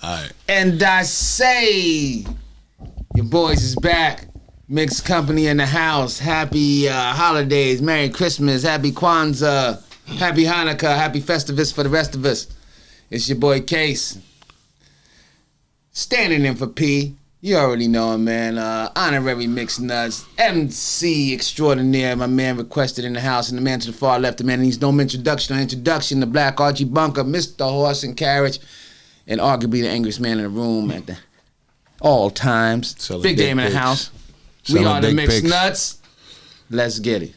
All right. And I say, your boys is back. MixxCompany in the house. Happy holidays. Merry Christmas. Happy Kwanzaa. Happy Hanukkah. Happy Festivus for the rest of us. It's your boy Kase. Standing in for P. You already know him, man. Honorary Mix Nuts. MC extraordinaire. My man Riquested in the house. And the man to the far left, the man needs no introduction or introduction. The Black Archie Bunker. Mr. Horse and Carriage. And arguably the angriest man in the room at all times. Selling Big game in the pics. house. Selling We are the dick Mix pics. Nuts. Let's get it.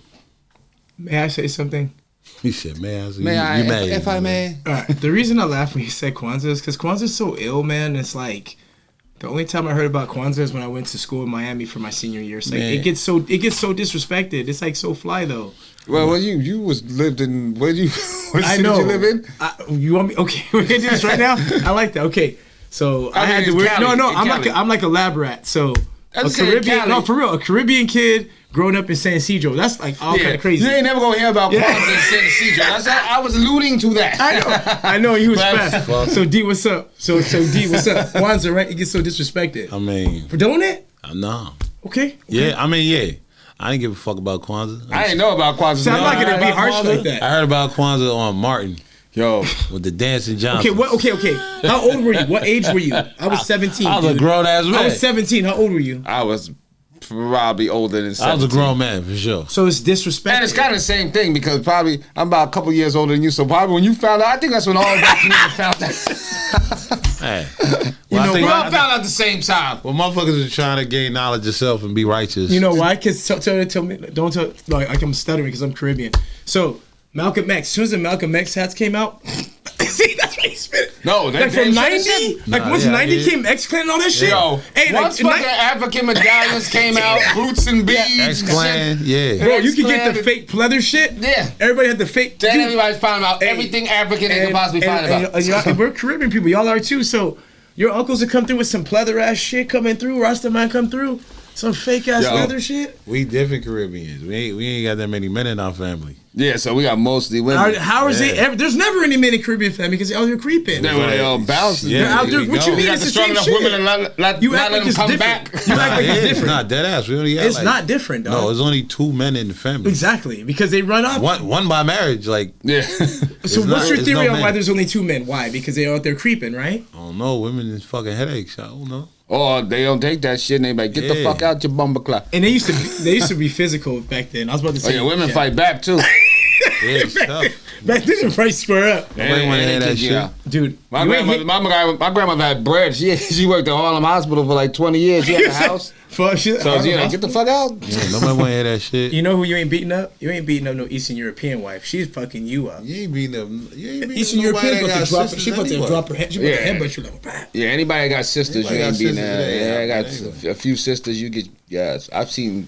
May I say something? He said, man, May I, if I may? All right. The reason I laughed when you said Kwanzaa is because Kwanzaa is so ill, man. It's like the only time I heard about Kwanzaa is when I went to school in Miami for my senior year. It's like it gets so disrespected. It's like so fly though. Well, you lived in where you? What I city know. did you live in? You want me? Okay, we're gonna do this right now. I like that. Okay, so I had to. Cali, No, in I'm Cali. like a lab rat. So I a said Caribbean, Cali. no, for real, a Caribbean kid growing up in San Isidro. That's like all kind of crazy. You ain't never gonna hear about Kwanzaa in San Isidro. I was alluding to that. I know you was Right. fast. So D, what's up? So D, what's up? Kwanzaa, right? It gets so disrespected. I mean, For doing it? no. Okay. Yeah, I mean, yeah. I didn't give a fuck about Kwanzaa. I didn't know about Kwanzaa. So I'm not gonna be about harsh Kwanzaa? like that. I heard about Kwanzaa on Martin Yo, with the dancing Johnson. Okay, okay. How old were you? What age were you? I was 17. I was a dude. grown ass man. I was 17. How old were you? I was probably older than 17. I was a grown man for sure. So it's disrespectful. And it's kind of the same thing because probably I'm about a couple years older than you, so probably when you found out, I think that's when all black niggas found out. Hey, You know I We think, all found out at the same time. well, motherfuckers are trying to gain knowledge of self and be righteous. You know why? Because tell me, don't tell, like I'm stuttering because I'm Caribbean. So Malcolm X, as soon as the Malcolm X hats came out, see, that's why he spit it. No, Like from 90, like Nah, once yeah, 90 yeah. came X Clan and all that shit. Yo, hey, once like, fucking African medallions came out, boots and beads, X-Clan, yeah. bro, you could get X-Clan. the fake pleather shit. Yeah. Everybody had the fake. Then dude, everybody's finding out everything African they could possibly find about. and y'all, we're Caribbean people. Y'all are too. So your uncles would come through with some pleather ass shit coming through. Rasta man come through. Some fake ass Yo. leather shit. We different Caribbeans. We ain't got that many men in our family. Yeah, so we got mostly women. How is it? There's never any men in Caribbean family because they're out here creeping. Then when they all bounce, Yeah, They're out there. there What you you go. mean? you got It's the the strong same enough shit. women and not You let act like them it's come different. back. You act like it's It's different. not dead ass. We only got It's like, not different, dog. No, it's only 2 men in the family. Exactly, because they run off. One by marriage. Like, Yeah. So It's what's not- your it's theory no on why men. there's only 2 men? Why? Because they're out there creeping, right? I don't know. Women is fucking headaches. I don't know. Or they don't take that shit and they like, get the Yeah. fuck out your bumbleclap. And they used to be physical back then. I was about to Oh say. yeah, women fight back too. Yeah, it's tough. Back then, the price square up, Nobody wanna hear that Yeah. shit. dude. My you ain't grandmother, hit- my grandmother had bread. She worked at Harlem Hospital for like 20 years. She had a house. Fuck shit. So you know, get the fuck out. Yeah, nobody want to hear that shit. You know who you ain't beating up? You ain't beating up no Eastern European wife. She's fucking you up. You ain't beating them. You ain't beating Eastern nobody European that about got to drop. sisters She about to anyway. drop her head. She about to Yeah. headbutt you like, bah. Yeah, anybody got sisters, Anybody you ain't got beating sisters, that. yeah, Yeah, I got anyway. a few sisters. You get yes. I've seen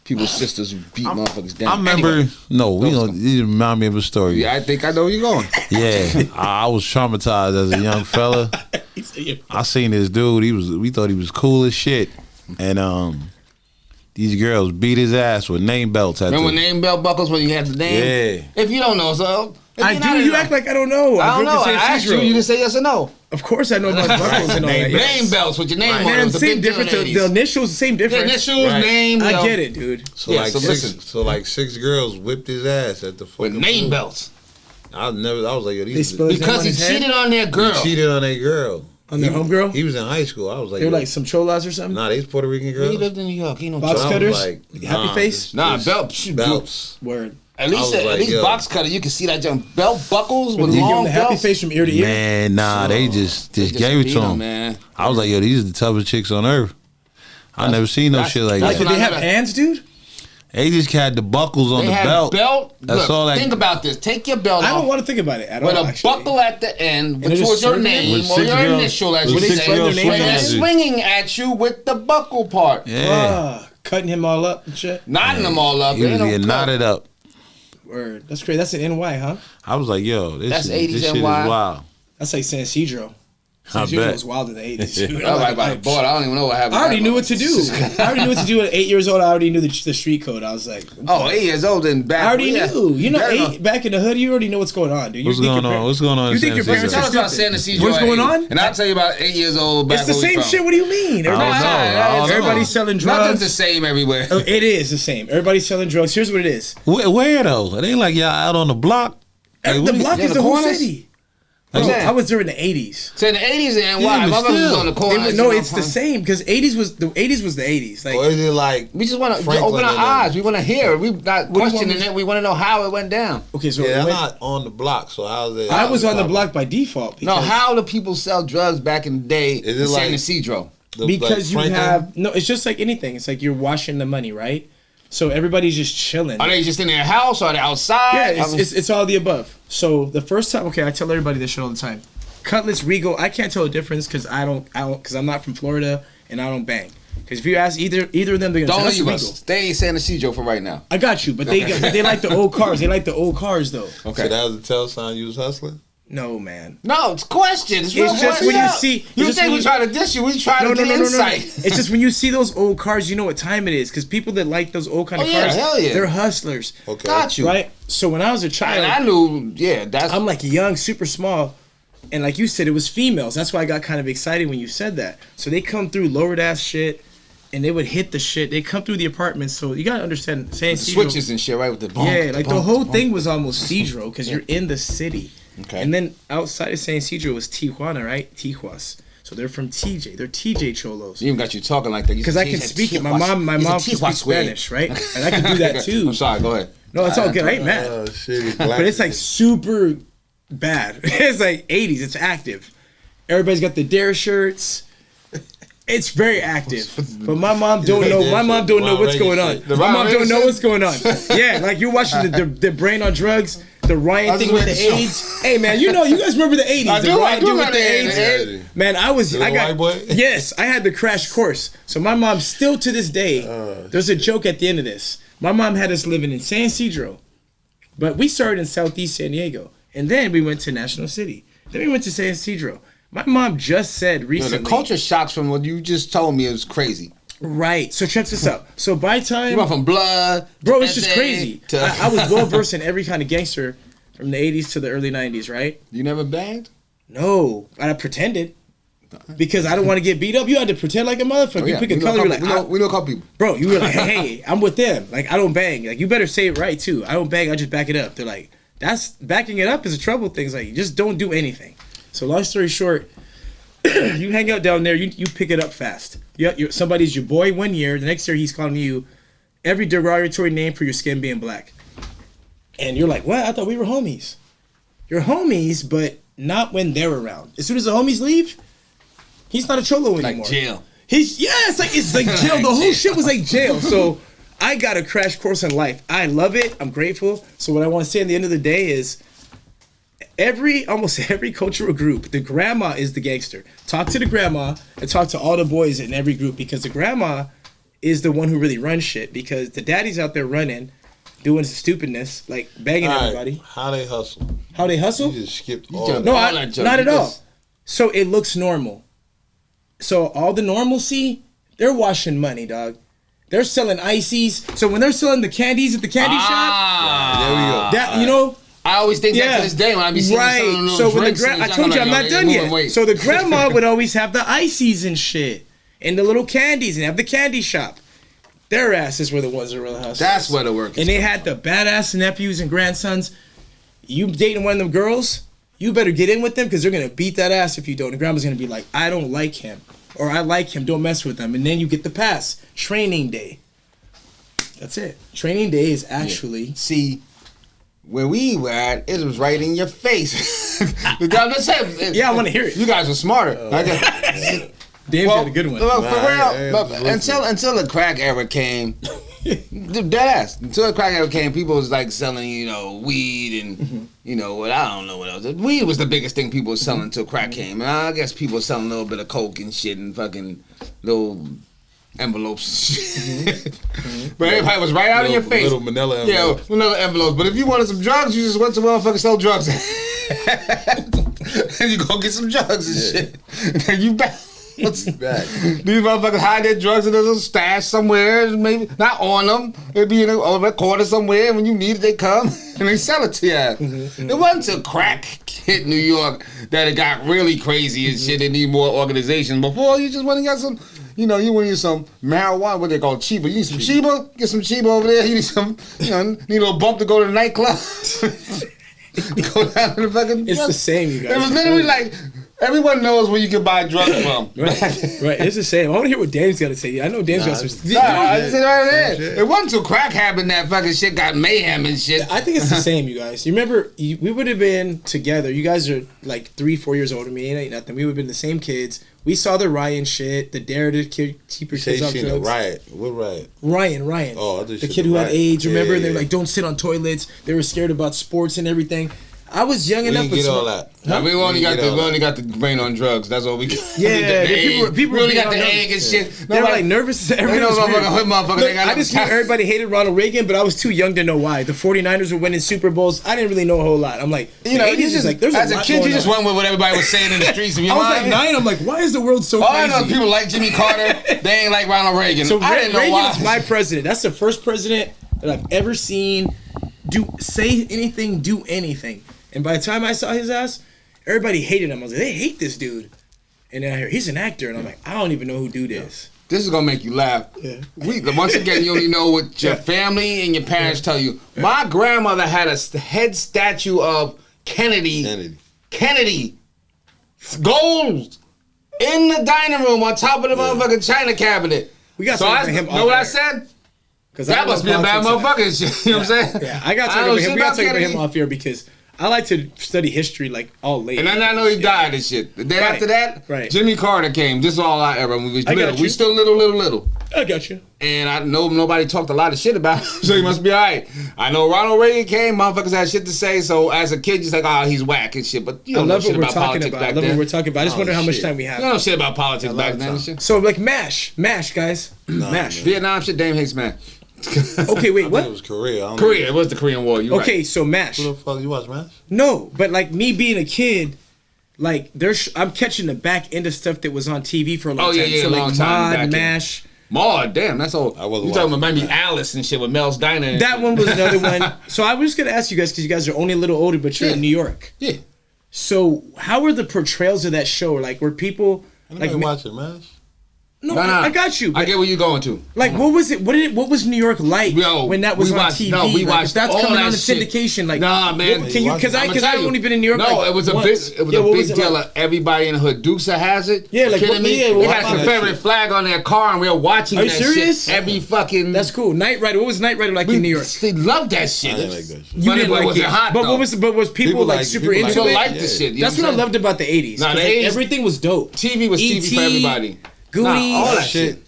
people's sisters beat motherfuckers down. I remember. Anyway, No, we don't. You remind me of a story. yeah, I think I know where you're going. Yeah, I was traumatized as a young fella. I seen this dude. We thought he was cool as shit, and these girls beat his ass with name belts. At Remember the, name belt buckles when you had the name? Yeah. If you don't know, so if I you're do. not You in- act like I don't know. I don't grew know. up I in San asked you. Isidro. You just say yes or no. Of course, I know about buckles and all that. yes. Name belts with your name on Man, them. The same big difference. deal in The the 80s. initials, same The difference. initials, Right. name. I yo. get it, dude. So Yeah, like so six. listen. So like 6 girls whipped his ass at the With fucking name pool. belts. I was like, yo, They these spilled his name Because on he his head? cheated on their girl. He cheated on a girl. On their homegirl? He was in high school. I was like, They were yo, like some cholas or something. nah, these Puerto Rican He girls. lived in New York. He know Box So I was cutters? like, Happy face? Nah, this- belts. belts. Word. At least, I was like, yo. box cutter, you can see that jump belt buckles with Did you give him long the happy belts. face from ear to ear? Man, nah, they just They gave it beat to him. man. I was like, yo, these are the toughest chicks on earth. I never seen no that's- shit like Like, that. did they have never- hands, dude? They just had the buckles on They the had belt. That's Look, all. Like, think about this. Take your belt I off don't want to think about it at with all, a actually. buckle at the end, they're which just was your serving name With or 6 your girls- initial, as with you 6 say. girls Their And names they're on it? swinging at you with the buckle part, yeah, Cutting him all up and shit. knotting them all up. he They was don't getting cut. knotted up. Word. That's crazy. That's an NY, huh? I was like, yo, this That's shit 80s is NY. wild. That's like San Isidro. I San Pedro bet. was wild in the 80s. Dude. I was like, by the board, I don't even know what happened. I already knew what to do. I already knew what to do at 8 years old. I already knew the street code. I was like, oh, 8 years old and back. I already knew. You know, Yeah, back in the hood, you already know what's going on, dude. What's going on? What's going on? You think your parents Tell are us about stupid? San Ysidro. What's going on? And I'll tell you about 8 years old. Back It's the where we same from. shit. What do you mean? I don't know. Everybody's selling Nothing's drugs. the same everywhere. Oh, it is the same. Everybody's selling drugs. Here's what it is. Where though? It ain't like y'all out on the block. Like, The block in is the the whole corners? city. What's that? I was during the 80s. So in the 80s and Yeah, why? but My brother was still. on the corner. No, it's the same because 80s was the 80s. Like Or is it like We just want to Franklin open our and eyes. We want to hear. We're not What do you questioning want it. We want to know how it went down. okay, so yeah, it I'm went- not on the block, so how's it? I was on the block by default. No, Because, how do people sell drugs back in the day Is it in San like- Ysidro? because you Franklin? have no. It's just like anything. It's like you're washing the money, right? So everybody's just chilling. Are they just in their house? Or are they outside? Yeah, it's all the above. So the first time, okay, I tell everybody this shit all the time. Cutlass, Regal, I can't tell the difference because because I'm not from Florida and I don't bang. Because if you ask either of them, they're gonna Don't tell us leave Regal. us. Stay in San Ysidro for right now. I got you, but they like the old cars. They like the old cars though. Okay. So that was the tell sign you was hustling? No, man. No, it's questions. It's real It's just when you questions. see. You it's just think when we try to diss you? We try to get insight. It's just when you see those old cars, you know what time it is. Because people that like those old kind of Oh, yeah, cars, hell yeah. they're hustlers. Okay. Got you. Right? So when I was a child, And I knew, yeah, that's. I'm like young, super small. And like you said, it was females. That's why I got kind of excited when you said that. So they come through lowered ass shit and they would hit the shit. They come through the apartments. So you got to understand. San the Ysidro- switches and shit, right? With the bump, Yeah, like the bump, whole bump. thing was almost Cedro because you're in the city. Okay. And then outside of San Ysidro was Tijuana, right? Tijuas. So they're from TJ. They're TJ Cholos. You even got you talking like that. Because I can speak it. My mom can speak Spanish, right? And I can do that too. I'm sorry, go ahead. No, it's all good. I ain't mad. Oh shit! But it's like super bad. It's like 80s. It's active. Everybody's got the Dare shirts. It's very active. But my mom don't know. My mom don't know what's going on. My mom don't know what's going on. Yeah, like you're watching the brain on drugs, the Ryan thing with the AIDS. Hey man, you guys remember the 80s? I The do Ryan thing with the remember AIDS. the Man, I Little got white boy? yes, I had the crash course. So my mom still to this day, there's a joke at the end of this. My mom had us living in San Ysidro, but we started in Southeast San Diego, and then we went to National City. Then we went to San Ysidro. My mom just said No, recently. the culture shocks from what you just told me is crazy. Right. So check this out. So by time, You went from blood, bro, to it's just SA crazy. to- I was well versed in every kind of gangster from the 80s to the early 90s, right? You never banged? No, I pretended because I don't want to get beat up. You had to pretend like a motherfucker. Oh, You yeah. pick a We know color, you're like, we know a couple people. bro, you were like, hey, I'm with them. Like, I don't bang. Like, you better say it right too. I don't bang. I just back it up. They're like, that's backing it up is a trouble thing. It's like, just don't do anything. So long story short, you hang out down there. You pick it up fast. Somebody's your boy 1 year. The next year he's calling you every derogatory name for your skin being black. And you're like, what? I thought we were homies. You're homies, but not when they're around. As soon as the homies leave, he's not a cholo anymore. Like jail. It's like jail. The whole shit was like jail. So I got a crash course in life. I love it. I'm grateful. So what I want to say at the end of the day is almost every cultural group, the grandma is the gangster. Talk to the grandma and talk to all the boys in every group because the grandma is the one who really runs shit because the daddy's out there running, doing stupidness, like banging All right, everybody. how they hustle? How they hustle? You just skipped You all jumped that. No, all that junk. not You at all. just- So it looks normal. So all the normalcy, they're washing money, dog. They're selling ices. So when they're selling the candies at the candy shop, There we go. that you know, I always think that to this day when I be seeing some of right. them So little when the drinks and I stuff, told you I'm like, not yo, done they yet. moving weight. So the grandma would always have the ices and shit, and the little candies, and have the candy shop. Their asses were the ones that really hustled. That's where the work is. And they had the badass nephews and grandsons. You dating one of them girls, you better get in with them because they're gonna beat that ass if you don't. And grandma's gonna be like, I don't like him, or I like him, don't mess with him. And then you get the pass. Training day. That's it. Training day is actually See, where we were at, it was right in your face. I'm just saying, yeah. I want to hear it. you guys were smarter. Dave's got a good one. Look, for Nah, real, yeah, look, listen. until the crack era came, dead ass. Until the crack era came, people was like selling, weed and what I don't know what else. Weed was the biggest thing people were selling until crack came. And I guess people were selling a little bit of coke and shit and fucking little envelopes. And shit. But everybody was right out in your face. Little manila Yeah, envelopes. another envelopes. But if you wanted some drugs, you just went to motherfucking sell drugs. and you go get some drugs and shit. And you back. These motherfuckers hide their drugs in a little stash somewhere, maybe not on them. It'd be in a corner somewhere. When you need it, they come and they sell it to you. It wasn't till crack hit New York that it got really crazy and shit. They need more organization. Before, you just want to get some, you want to get some marijuana, what they call Chiba. You need some Chiba? Get some Chiba over there. You need some, need a little bump to go to the nightclub. Go down to the fucking. It's the same, you guys. It was literally like. Everyone knows where you can buy drugs from. Right, it's the same. I want to hear what Dame's got to say. I know Dame's got some. I said right there. It wasn't till crack happened that fucking shit got mayhem and shit. I think it's the same, you guys. You remember, we would have been together. You guys are like 3-4 years older than me. It ain't nothing. We would have been the same kids. We saw the Ryan shit, the dare to keep your kids off drugs. Riot. What Riot? Ryan. Oh, the kid who had AIDS. Remember, they're like, don't sit on toilets. They were scared about sports and everything. I was young enough. We get all that. Huh? We only got the brain on drugs. That's what we got. Yeah, people really got the egg and shit. They were like nervous. I just knew everybody hated Ronald Reagan, but I was too young to know why. The 49ers were winning Super Bowls. I didn't really know a whole lot. I'm like, you just like, as a kid, you just went with what everybody was saying in the streets. I was like 9. I'm like, why is the world so crazy? I know people like Jimmy Carter. They ain't like Ronald Reagan. So I didn't know Reagan why. is my president. That's the first president that I've ever seen say anything, do anything. And by the time I saw his ass, everybody hated him. I was like, they hate this dude. And then I hear he's an actor, and I'm like, I don't even know who dude is. This is gonna make you laugh. Yeah. Once again, you only know what your family and your parents tell you. Yeah. My grandmother had a head statue of Kennedy. Gold in the dining room on top of the motherfucking china cabinet. We got so know what I said? Because that must be a bad motherfucker. Shit, you know what I'm saying? Yeah, I got to talk about him. We got to talk about him off here because I like to study history like all late. And then I know he died and shit. The day after that, Jimmy Carter came. This is all I ever. We was little. We still little. I got you. And I know nobody talked a lot of shit about him, so he must be all right. I know Ronald Reagan came. Motherfuckers had shit to say. So as a kid, you're like, he's whack and shit. But you don't know shit about politics back then. I love what we're talking about. I just wonder how much time we have. You don't know shit about politics back then and shit. So like MASH, guys. MASH. Vietnam shit. Dame hates MASH. Okay, wait, what? It was Korea. It was the Korean War. Okay, so MASH. What the fuck, you watch MASH? No, but like me being a kid, like I'm catching the back end of stuff that was on TV for a long time. So long like time. MASH. Maud, damn, that's old. You talking about maybe Alice and shit with Mel's Diner. That one was another one. So I was just gonna ask you guys because you guys are only a little older, but you're in New York. Yeah. So how were the portrayals of that show? Like were people like watching MASH? No, I got you. I get where you're going to. Like, what was it? What was New York like when that was on TV? No, we watched that's all coming that on the shit. syndication. Like, nah, man. Can you? Because I've only been in New York. No, like, it was a once. big deal. Like? Everybody in the hood. Dukes has it. Yeah, like kidding me? They had a Confederate flag on their car, and we were watching. Are you serious? Shit every fucking. That's cool. Knight Rider. What was Knight Rider like in New York? They loved that shit. I didn't like that shit. You didn't like it. Hot, but was people like super into it? People liked the shit. That's what I loved about the '80s. Nah, the '80s, everything was dope. TV was TV for everybody. Goonies, all that shit.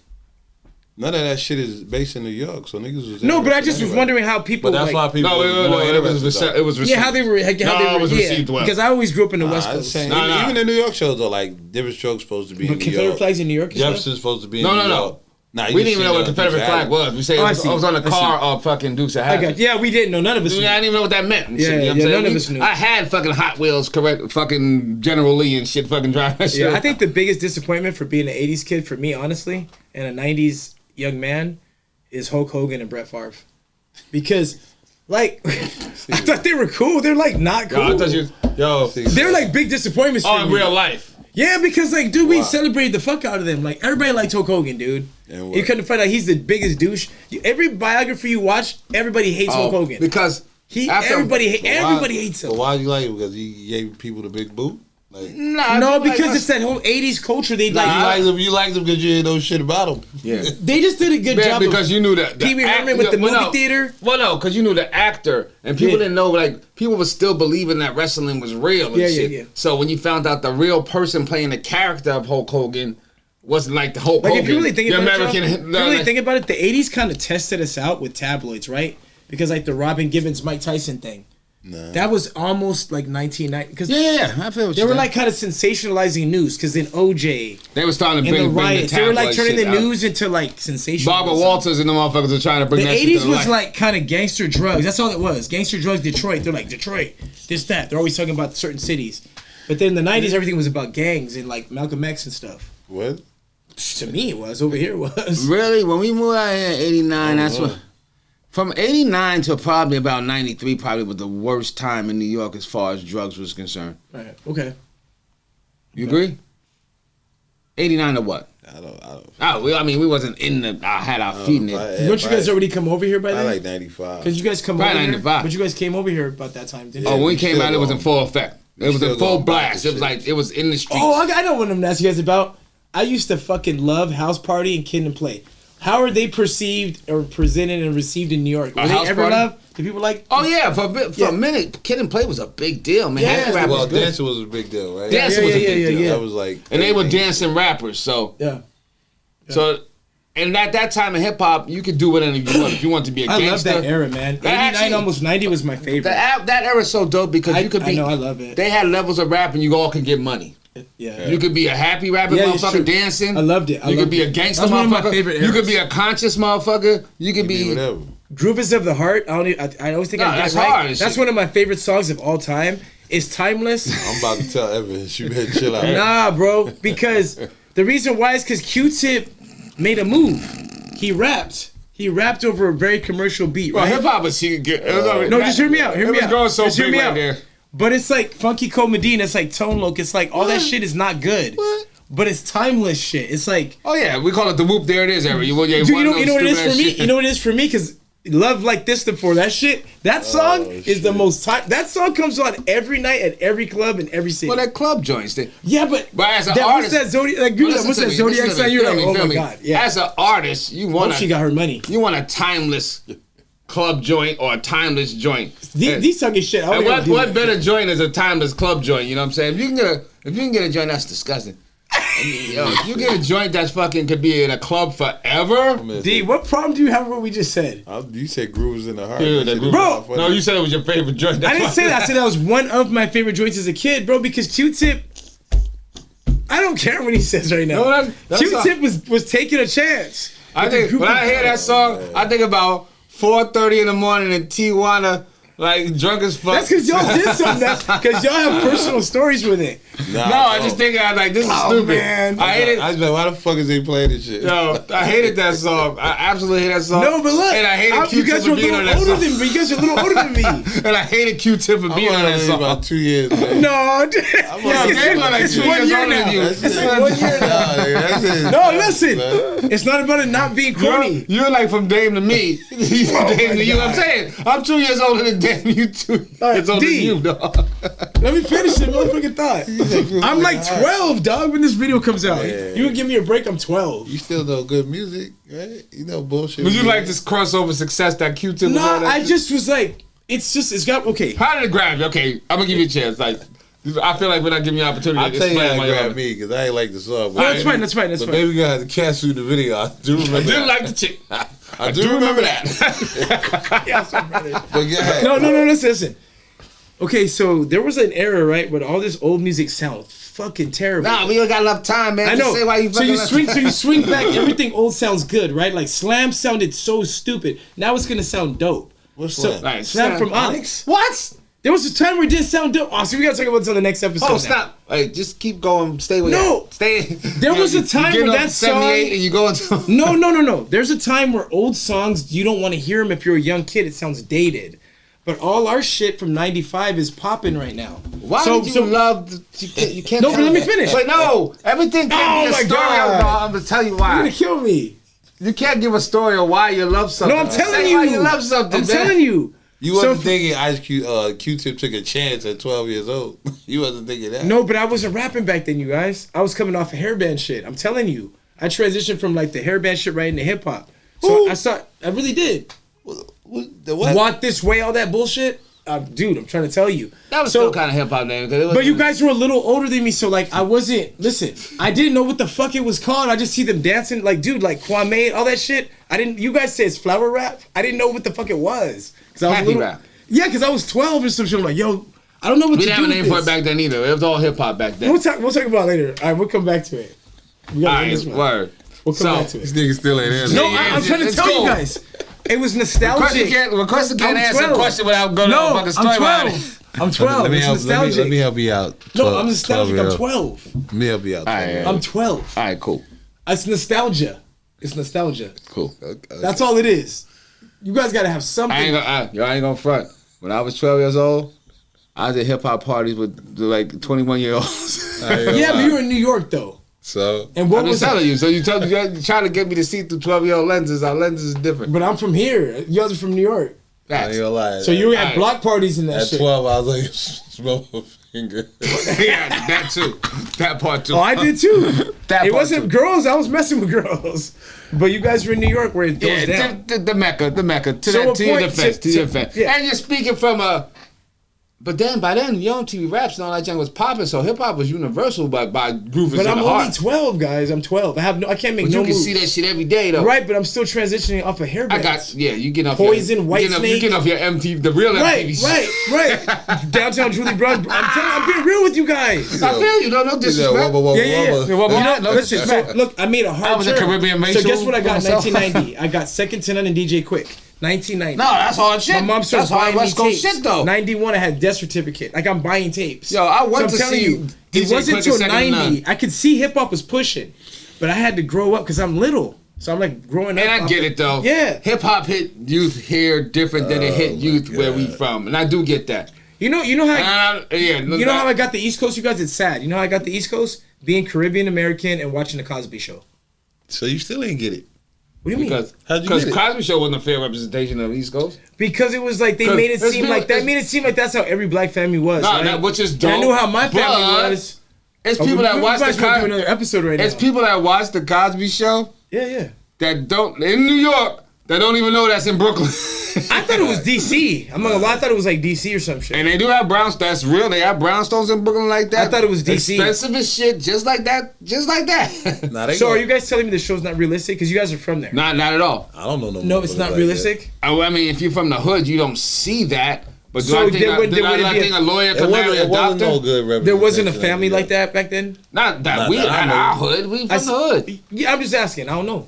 None of that shit is based in New York, so niggas was. No, but I just was wondering how people. But that's why people. No, it was received. Yeah, how they were received well. Because I always grew up in the West Coast. Even the New York shows are like different strokes supposed to be in New York. Confederate flags in New York. Jefferson's supposed to be in New York. No. We didn't even know what the Confederate flag was. We say I was on the car of fucking Dukes of Hazzard. Yeah, we didn't know. None of us knew. I didn't even know what that meant. Yeah, none of us knew. I had fucking Hot Wheels, correct, fucking General Lee and shit, fucking driving that shit. Yeah, I think the biggest disappointment for being an 80s kid for me, honestly, and a 90s young man, is Hulk Hogan and Brett Favre. Because, like, I thought they were cool. They're, like, not cool. They're, like, big disappointments for me. In real life. Yeah, because, like, dude, we celebrated the fuck out of them. Like, everybody liked Hulk Hogan, dude. You couldn't find out he's the biggest douche. Every biography you watch, everybody hates Hulk Hogan. Because everybody hates him. But why do you like him? Because he gave people the big boot? Like, no, because it's that whole 80s culture. They you liked them because you didn't know shit about them. Yeah. They just did a good job. Because you knew that. Pee Wee Herman with the movie theater. Well, no, because you knew the actor. And people didn't know, like, people were still believing that wrestling was real and shit. Yeah. So when you found out the real person playing the character of Hulk Hogan wasn't like the Hulk Hogan. If you really think about it, the 80s kind of tested us out with tabloids, right? Because, like, the Robin Givens, Mike Tyson thing. No. That was almost like 1990. Cause I feel they were like kind of sensationalizing news because then OJ. They were starting to bring the riots. They were like turning the news into like sensational. Barbara Walters and the motherfuckers are trying to bring the that 80s shit to was like kind of gangster drugs. That's all it was. Gangster drugs, Detroit. They're like Detroit, this, that. They're always talking about certain cities. But then in the 90s, everything was about gangs and like Malcolm X and stuff. What? To me, it was. Over here, it was. Really? When we moved out here in 89, that's what... From 89 to probably about 93 probably was the worst time in New York as far as drugs was concerned. Right. Okay. You agree? 89 to what? I don't. I mean, we wasn't in the... I had our feet in it. Don't you guys already come over here by then? I like 95. Because you guys come Probably over 95. here. But you guys came over here about that time, didn't you? Oh, when we came out, it was in going. full effect. It was in full blast. It was shit. like, it was in the streets. Oh, I know what I'm asking you guys about. I used to fucking love House Party and Kid and Play. How are they perceived or presented and received in New York? Were they House ever Party? loved? Do people like? Oh yeah, for a minute, Kid and Play was a big deal, man. Yeah. Happy Rap was Well, good. dancing was a big deal, right? Dancing was a big deal. yeah. That was like, And they were dancing rappers, so Yeah. so. And at that time in hip hop, you could do whatever you want. If you want to be a I gangster, love that era, man. 89, actually- almost 90 was my favorite. that era is so dope because you could be. I know, I love it. They had levels of rap, and you all can get money. Yeah. You could be a happy rapping Yeah, it's motherfucker true. dancing. I loved it. I You could loved be it. a gangster That was one of my motherfucker. favorite You could eras. be a conscious motherfucker. You could be. whatever. Groove is of the Heart. I always think No, I get that's it right. hard as That's shit. one of my favorite songs of all time. It's timeless. I'm about to tell Evan, she better chill out. Nah, bro. Because the reason why is because Q-Tip made a move. He rapped. He rapped over a very commercial beat, Well, right? hip hop was good. It was already, No, just hear me out. Hear it me was out. going so Just hear big me right out. there. But it's like Funky Cold Medina. It's like Tone Loc. It's like all that shit is not good. What? But it's timeless shit. It's like, Oh yeah, we call it the whoop. There it is. Every you dude, you know what it is for me? Shit. You know what it is for me? Because Love Like This before that shit. That song is the most time. That song comes on every night at every club in every city. Well, that club joints thing. Yeah, but as an that, artist, what's that Zodiac? Like, dude, Listen what's to that me, Zodiac listen to song? me, You're feel like, me, oh feel my me. god, yeah. As an artist, you want She got her money. You want a timeless club joint or a timeless joint. These talking shit. I And don't even what do better that. joint is a timeless club joint? You know what I'm saying? If you can get a joint that's disgusting. I mean, yo, if you get a joint that's fucking could be in a club forever. D, what problem do you have with what we just said? You said grooves in the heart. Dude, That shit is Bro, not funny. No, you said it was your favorite joint. I didn't say that. I said that was one of my favorite joints as a kid, bro, because Q-Tip, I don't care what he says right now. No, that's Q-Tip was taking a chance. I think when I hear that song, I think about 4:30 in the morning in Tijuana, like drunk as fuck. That's because y'all did something. That's because y'all have personal stories with it. Nah, No, I bro. just think I was like, this is Oh, stupid. man. I hate it. I was like, why the fuck is they playing this shit? Yo, I hated that song. I absolutely hate that song. No, but look, and I hated you Q-Tip guys for are a being on little that older song. than me. You guys are a little older than me. And I hated Q-Tip for I'm being on that only song. about 2 years, man. No, dude. I'm Yeah, only Gabe like It's 2 1 years year older than now. you. That's It's it. like 1 year now. Nah, nigga, that's it. No, listen. Man. It's not about it not being corny. You're like from Dame to me. He's from Dame to you. I'm saying I'm 2 years older than Dame. You 2 All right, years older than D. you, dog. Let me finish the motherfucking thought. I'm like 12, dog, when this video comes out. Yeah. You can give me a break, I'm 12. You still know good music, right? You know bullshit. Would you music. like this crossover success that Q-Tip was No, on? That I shit? just was like, it's got, okay. How did it grab you? Okay, I'm gonna give you a chance. Like, I feel like we're not giving you an opportunity I'll to tell you explain how why it you grabbed love it. me, because I ain't like the song. No, that's fine, that's fine. But maybe we're going to have to cast through the video. I do remember I do that. like the chick. I do remember that. Yes, I'm ready. But yeah. No, listen. Okay, so there was an era, right, where all this old music sounds fucking terrible. Nah, we don't got enough time, man. I Just know. say why you So you fucking swing back. Everything old sounds good, right? Like Slam sounded so stupid. Now it's gonna sound dope. What's So that? Right, Slam from Slam. Onyx. What? There was a time where it didn't sound dope. Oh, so we gotta talk about this on the next episode. Oh, now. stop. Hey, just keep going. Stay with No. that. Stay. There was a time you get where up that 78 song- and you go into... No. There's a time where old songs you don't want to hear them if you're a young kid. It sounds dated. But all our shit from '95 is popping right now. Why did you love... You can't No, but tell let me that. finish. Wait, no. Everything can't Oh be a my story. God. I'm going to tell you You're why. gonna kill me. You can't give a story of why you love something. No, I'm telling Say you. why you love something. I'm man. telling you. You So wasn't thinking Q-Tip took a chance at 12 years old. You wasn't thinking that. No, but I wasn't rapping back then, you guys. I was coming off of hairband shit. I'm telling you. I transitioned from like the hairband shit right into hip hop. So I really did. The what? Want this way, all that bullshit? Dude, I'm trying to tell you. That was So- still kind of hip hop then. But you guys were a little older than me, so like I wasn't. Listen, I didn't know what the fuck it was called. I just see them dancing, like dude, like Kwame, all that shit. I didn't. You guys say it's flower rap. I didn't know what the fuck it was. 'Cause I was a Happy little, rap. Yeah, because I was 12 or some shit. I'm like, yo, I don't know what We to didn't do have a name with for it this. back then either. It was all hip hop back then. We'll talk about it later. All right, we'll come back to it. We gotta end Alright, this one. word. We'll come back to This it. nigga still ain't answering. No, Yeah, I'm trying to it's tell cool. you guys. It was nostalgic. Requester can't I'm answer a 12. question without going No, on a fucking story I'm behind 12. it. I'm 12. Let me It's help. nostalgic. Let me help you out. No, I'm nostalgic. I'm 12. Let me help you out. I'm 12. All right, cool. It's nostalgia. It's nostalgia. Cool. Okay. That's all it is. You guys gotta have something. I ain't gonna front. When I was 12 years old, I was at hip hop parties with like 21-year-olds. Yeah, but you were in New York though. So And what I'm was just telling you. So you trying to get me to see through 12-year-old lenses. Our lenses is different. But I'm from here. You guys are from New York. I ain't gonna lie. So you were at block parties and that at shit. 12, I was like, smell my finger. Yeah, that too. That part too. Oh, I did too. That It part wasn't too. girls. I was messing with girls. But you guys were in New York where it goes down. The Mecca. To So your a defense. point- yeah. And you're speaking from a. But then by then, Young TV raps and all that junk was popping, so hip hop was universal by groovers But in I'm the only heart. 12, guys. I'm 12. I can't make But no you can moves. see that shit every day though. Right, but I'm still transitioning off of hairbands. You get off Poison, your, White you Snake. get off your MTV, the real Right, MTV. right. Downtown Julie Brown. I'm being real with you guys. I feel you. No disrespect. Yeah. Yeah, well, You know, no listen, disrespect. so, look, I made a hard I was a turn. Caribbean So racial guess what I got in myself. 1990? I got Second to None and DJ Quick. 1990. No, that's hard shit. My mom started That's hard buying me West Coast tapes. shit though. 91, I had death certificate. Like I'm buying tapes. Yo, I went so to I'm telling see you, DJ it wasn't Quick until and Second to 90. None. I could see hip hop was pushing, but I had to grow up because I'm little. So I'm like growing up. And I get it though. Yeah. Hip hop hit youth here different than it hit youth where we from, and I do get that. You know how You you know how I got the East Coast, you guys? It's sad. You know how I got the East Coast? Being Caribbean American and watching the Cosby Show. So you still ain't get it. What do you mean? How'd you Because get it? Cosby Show wasn't a fair representation of the East Coast. Because it was like they 'Cause made it it's seem been- like that. it's- Made it seem like that's how every black family was. No, right? that which is And dope. I knew how my family but was. It's Oh, people that watch the do another Cosby. episode right now. It's people that watch the Cosby Show Yeah. that don't in New York that don't even know that's in Brooklyn. I thought it was DC. I'm not gonna lie. I thought it was like DC or some shit. And they do have brownstones. That's real. They have brownstones in Brooklyn like that. I thought it was DC. Expensive as shit, just like that. Just like that. Nah, they So go- are you guys telling me the show's not realistic? Because you guys are from there. not at all. I don't know. No, it's motherfuckers not like realistic. I mean, if you're from the hood, you don't see that. But do So I think, there would- do there I wouldn't be think a- a lawyer It could marry wasn't, a it wasn't doctor? no good representation. There wasn't a of family it. like that back then. Not that Not we that I not know. our hood. We from the hood. Yeah, I'm just asking. I don't know.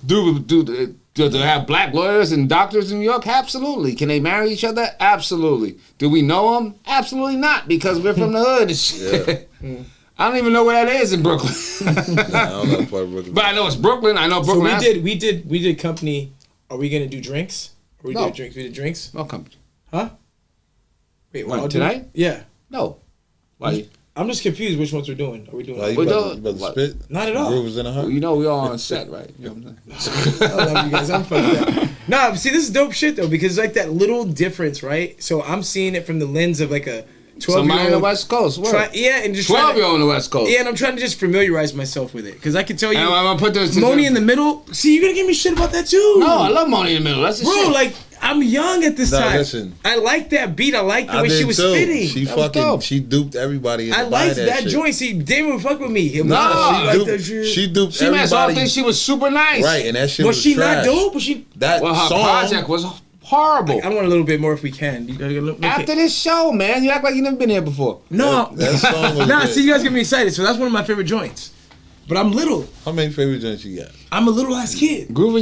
Do they have black lawyers and doctors in New York? Absolutely. Can they marry each other? Absolutely. Do we know them? Absolutely not, because we're from the hood and shit. I don't even know where that is in Brooklyn. Nah, I don't know part of Brooklyn. But I know it's Brooklyn. I know So Brooklyn. we did company. Are we gonna do drinks? Are we No. did drinks? We did drinks. No company. Huh? Wait, What, I'll do- tonight? Yeah. No. Why? I'm just confused which ones we're doing. Are we doing? Why, you We about don't- to, you about to what? spit? Not at all. Groove is in the heart. You know we all on set, right? You know what I'm saying? I love you guys. I'm fucking that. Nah, see, this is dope shit though, because like that little difference, right? So I'm seeing it from the lens of like a 12-year-old. Somebody on the West Coast. Word. Yeah, and just trying 12-year-old on the West Coast. Yeah, and I'm trying to just familiarize myself with it, because I can tell you, And I'm gonna put this. Moni in the middle. See, you're gonna give me shit about that too. No, I love Moni in the middle. That's the bro. shit. Like I'm young at this Nah, time. listen. I like that beat. I like the I way did she was too. spitting. She That was fucking dope. she duped everybody into I buying liked that that shit. joint. See, David would fuck with me. He Nah, like she that duped, shit. she duped She made us all everybody. think she was super nice. Right, and that shit Was was she trash. not dope? Was she? That Well, her song, project was horrible. I want a little bit more if we can. After this show, man, you act like you never been here before. No, that song was nah. good. See, you guys get me excited. So that's one of my favorite joints. But I'm little. How many favorite joints you got? I'm a little ass kid. Groove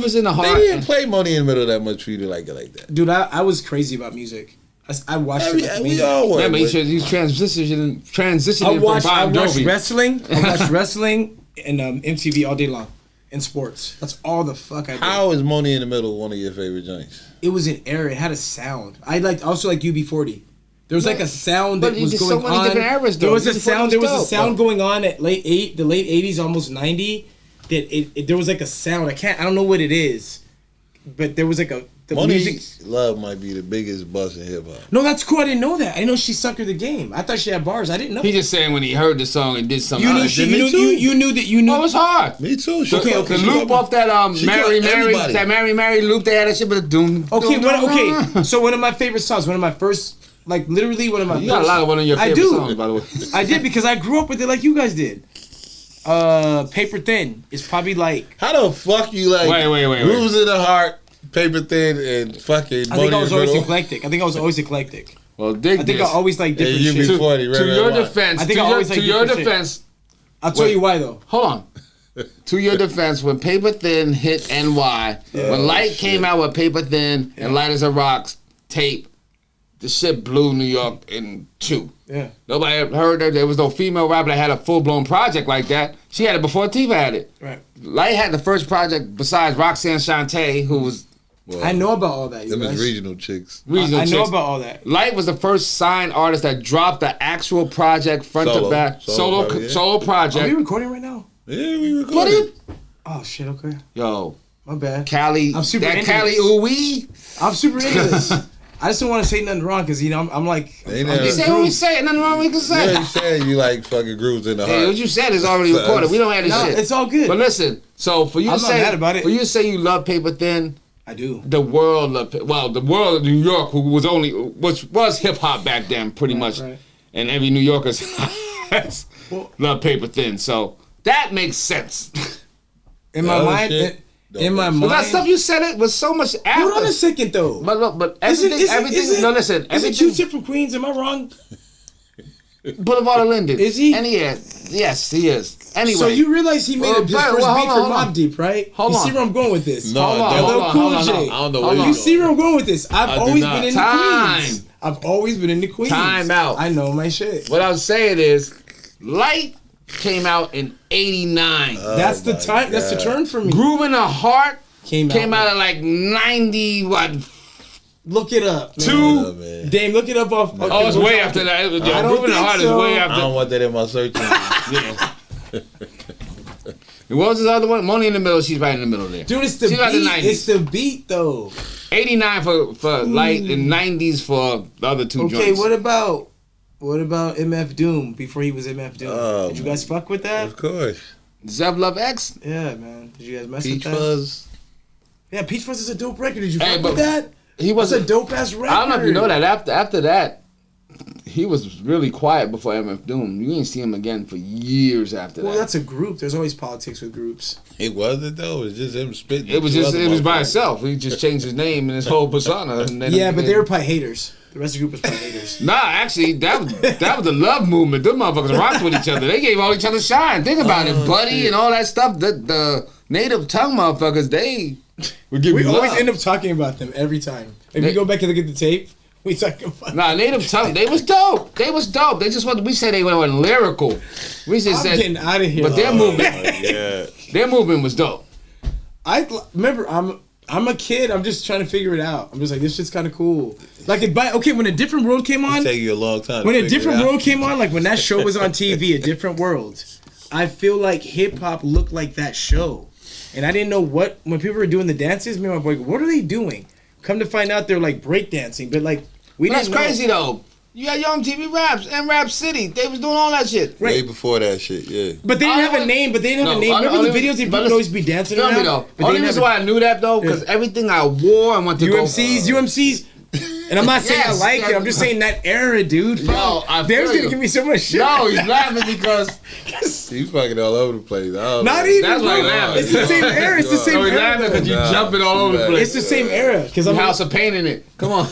is in the heart. They didn't play Money in the Middle that much for you to like it like that. Dude, I was crazy about music. I watched it. Like We me. all were. Yeah, but but- he's transitioning I watched from Bon Jovi. wrestling. I watched wrestling and MTV all day long, and sports. That's all the fuck I did. How is Money in the Middle one of your favorite joints? It was an era. It had a sound. I also like UB40. There was like a sound But that was there's so going many on. different eras, though. There was a UB40 sound. was There was a dope. sound going on at the late 80s, almost 90. That there was like a sound. I don't know what it is, but there was like the Money music. Love might be the biggest bust in hip hop. No, that's cool. I didn't know that. I know she suckered the game. I thought she had bars. I didn't know. He just saying when he heard the song and did something. You knew else. she. me You too. knew. You knew that. You knew. Oh, it was hard. Me too. She Okay, fucked- okay, The she loop fucked- off that she Mary got everybody. that Mary loop they had that shit, but doom. Okay, doom, okay. So one of my favorite songs, one of my first, like literally one of my. You got a lot of one of your I favorite do. songs, by the way. I did because I grew up with it like you guys did. Paper Thin is probably like. How the fuck you like? Wait. Grooves in the Heart, Paper Thin, and fucking. I think Money I was in the always Middle. eclectic. Well, dig I think this. I always like different you be shit. 40, right? To your right, right. defense, I think to I your, always like to your different shit. defense, I'll tell you why though. hold on. To your defense, when Paper Thin hit NY, when Light came out with Paper Thin and Light as a Rock's tape, the shit blew New York in two. Yeah. Nobody ever heard her. There was no female rapper that had a full-blown project like that. She had it before Tiva had it. Right. Light had the first project besides Roxanne Shante, who was... Well, I know about all that. Them is regional chicks. I know about all that. Light was the first signed artist that dropped the actual project front to back. Solo project. Are we recording right now? Yeah, we recording. Oh, shit, okay. Yo. My bad. Cali. I'm super into Cali this. ooh-wee. I'm super into this. I just don't want to say nothing wrong because, you know, I'm like... You say what we say. Nothing wrong we can say. Yeah, you said you like fucking grooves in the heart. Hey, what you said is already recorded. We don't have this shit. It's all good. But listen, so for you I'm to not say... mad about it. For you to say you love Paper Thin... I do. The world of New York, who was hip hop back then, pretty much, right. And every New Yorker love Paper Thin, so that makes sense. In my mind, But that stuff you said it was so much after. Hold on a second though. But look, but everything. No, listen. Isn't Q-Tip from Queens? Am I wrong? Boulevard of Linden. Is he? And yes, he is. Anyway. So you realize he made his first beat for Mobb Deep, right? Hold you on. see where I'm going with this? No, hold on. I don't know where You see where I'm going with this? I've always been in the Time. Queens. I've always been in the Queens. Time out. I know my shit. What I was saying is, Light came out in '89. That's the time. That's the turn for me. Groove in the Heart Came out at like 90 what? Look it up. Two. Dame, look it up off. Oh, it's way after that. Groove in the Heart is way I after. don't want that in my search. And what was his other one? Money in the Middle. She's right in the middle there. Dude, it's the She's beat. like the 90s. It's the beat though. 89 for Light and 90s for the other two joints. Okay, what about MF Doom before he was MF Doom? Did you guys fuck with that? Of course. Zev Love X? Yeah, man. Did you guys mess Peach with that? Fuzz. Yeah, Peach Fuzz is a dope record. Did you Hey, fuck but with that? He was a dope ass record. I don't know if you know that. After that, he was really quiet before MF Doom. You didn't see him again for years after that. Well, that's a group. There's always politics with groups. It wasn't though. It was just him spitting. It was by himself. He just changed his name and his whole persona. And then Yeah, but they were probably haters. The rest of the group was probably haters. Nah, actually, that was the love movement. Them motherfuckers rocked with each other. They gave all each other shine. Think about it, Buddy, and all that stuff. The native tongue motherfuckers, they would give We you always love. end up talking about them every time. If you go back and look at the tape, we talk about Nah, native tongue. They was dope. They was dope. They just wanted. We said they were lyrical. We just I'm said. getting out of here. But their movement, Yeah. their movement was dope. I remember I'm a kid. I'm just trying to figure it out. I'm just like, this shit's kind of cool. Like, when A Different World came on, It'll take you a long time. when to A figure Different it out. World came on, like when that show was on TV, A Different World, I feel like hip hop looked like that show, and I didn't know when people were doing the dances. Me and my boy, what are they doing? Come to find out, they're like breakdancing, but like we That's didn't know. crazy though. You got Young TV Raps and Rap City. They was doing all that shit. Right. Way before that shit, yeah. But they didn't have a name. Remember the videos? They would always be dancing Feel around. me though. But Only they didn't reason have why I knew that though, because everything I wore, I went to UMCs. And I'm not saying Yes, I like yes. it. I'm just saying that era, dude. Yo, I There's feel gonna you. give me so much shit. No, he's laughing because He's fucking all over the place. Not even. That's why bro. I laugh. It's the same era. It's the same he's era. laughing because you Nah. jumping all over the place. It's the same era. Because I'm House of Pain in it. Come on.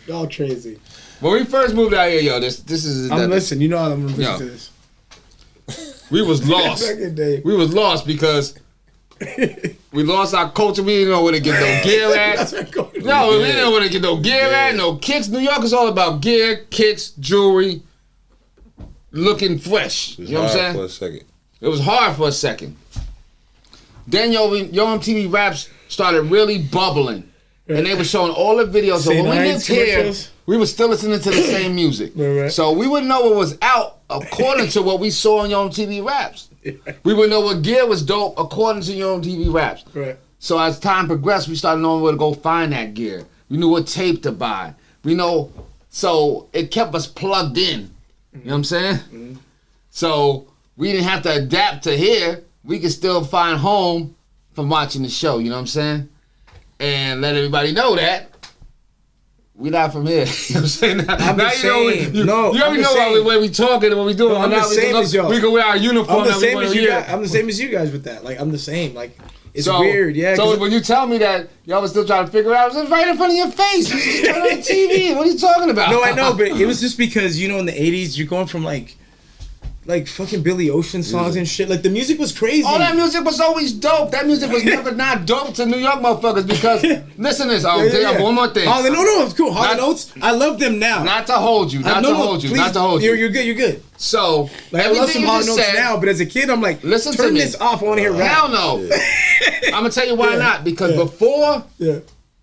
y'all crazy. When we first moved out here, yo, this is. I'm listening. You know I'm gonna listen Yo. to this. We was lost. Second day. We was lost because we lost our culture. We didn't know where to get no gear at. That's what going on. No, we didn't know where to get no gear at, no kicks. New York is all about gear, kicks, jewelry, looking fresh. You know what I'm saying? For a second. It was hard for a second. Then Yo MTV Raps started really bubbling. And they were showing all the videos. So St. when we Ives lived here, commercials? we were still listening to the same music. Right. So we wouldn't know what was out according to what we saw on Yo MTV Raps. We would know what gear was dope according to Yo MTV Raps. Right. So as time progressed, we started knowing where to go find that gear. We knew what tape to buy. We know, so it kept us plugged in. You know what I'm saying? Mm-hmm. So we didn't have to adapt to here. We could still find home from watching the show. You know what I'm saying? And let everybody know that we not from here. You know what I'm saying? I'm the same. You already know where we talking and what we doing. No, I'm the same as y'all. We can wear our uniform. I'm the that we same wanna as you wear. guys. I'm the same as you guys with that. Like I'm the same. Like it's So- weird. Yeah. So 'cause when you tell me that y'all was still trying to figure it out, it was right in front of your face. You just turned on TV. What are you talking about? No, I know, but it was just because, you know, in the 80s, you're going from like like fucking Billy Ocean songs and shit. Like the music was crazy. All that music was always dope. That music was never not dope to New York motherfuckers because listen to this. I'll tell you one more thing. No, it's cool. Hall & Oates, I love them now. Not to hold you. Not to hold you. You're good. You're good. So like, I love some Hall & Oates now, but as a kid, I'm like, listen turn to me. this off. I want to hear rap. Hell no. I'm gonna tell you why not. Because before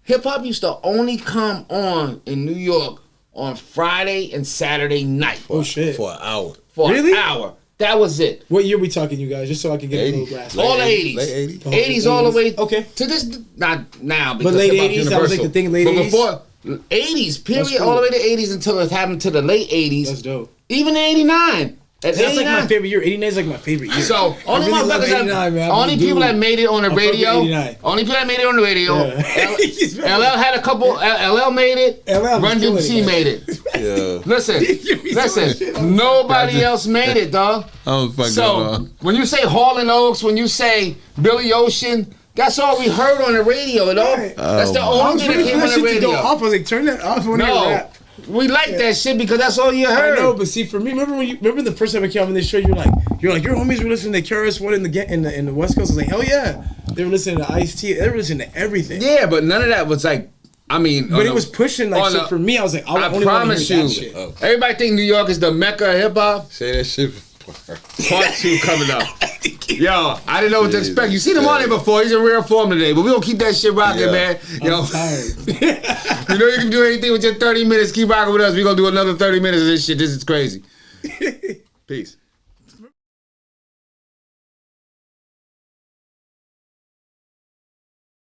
hip hop used to only come on in New York on Friday and Saturday night. Oh shit! For an hour. For an hour. That was it. What year we talking, you guys? Just so I can get 80s. a little grasp. All the 80s. Late 80s. 80s all the way to this. Not now, because but late hip-hop's 80s. universal. That was like the thing. Late 80s. But before 80s, period, cool. all the way to 80s until it happened to the late 80s. That's dope. Even 89. That's like my favorite year. 89 is like my favorite year. So only really love 89, man. only people that made it on the radio. 89. Only people that made it on the radio. Yeah. LL had a couple. LL made it. LL Run DMC made it. Yeah. Listen. Nobody else made it, dog. So when you say Hall & Oates, when you say Billy Ocean, that's all we heard on the radio, dog. That's the only thing that came on the radio. I was like, turn that off when you rap. We like that shit because that's all you heard. I know, but see, for me, remember the first time I came on this show, you're like, your homies were listening to KRS-One in the West Coast. I was like, hell yeah, they were listening to Ice-T. They were listening to everything. Yeah, but none of that was like, I mean, but it was pushing like. So for me, I was like, I only promise you, that shit. Everybody think New York is the mecca of hip hop. Say that shit. Part 2 coming up. Yo, I didn't know what to expect. You seen him on there before. He's in rare form today, but we gonna keep that shit rocking, man. Yo, I'm tired. You know you can do anything with your 30 minutes. Keep rocking with us. We gonna do another 30 minutes of this shit. This is crazy. Peace.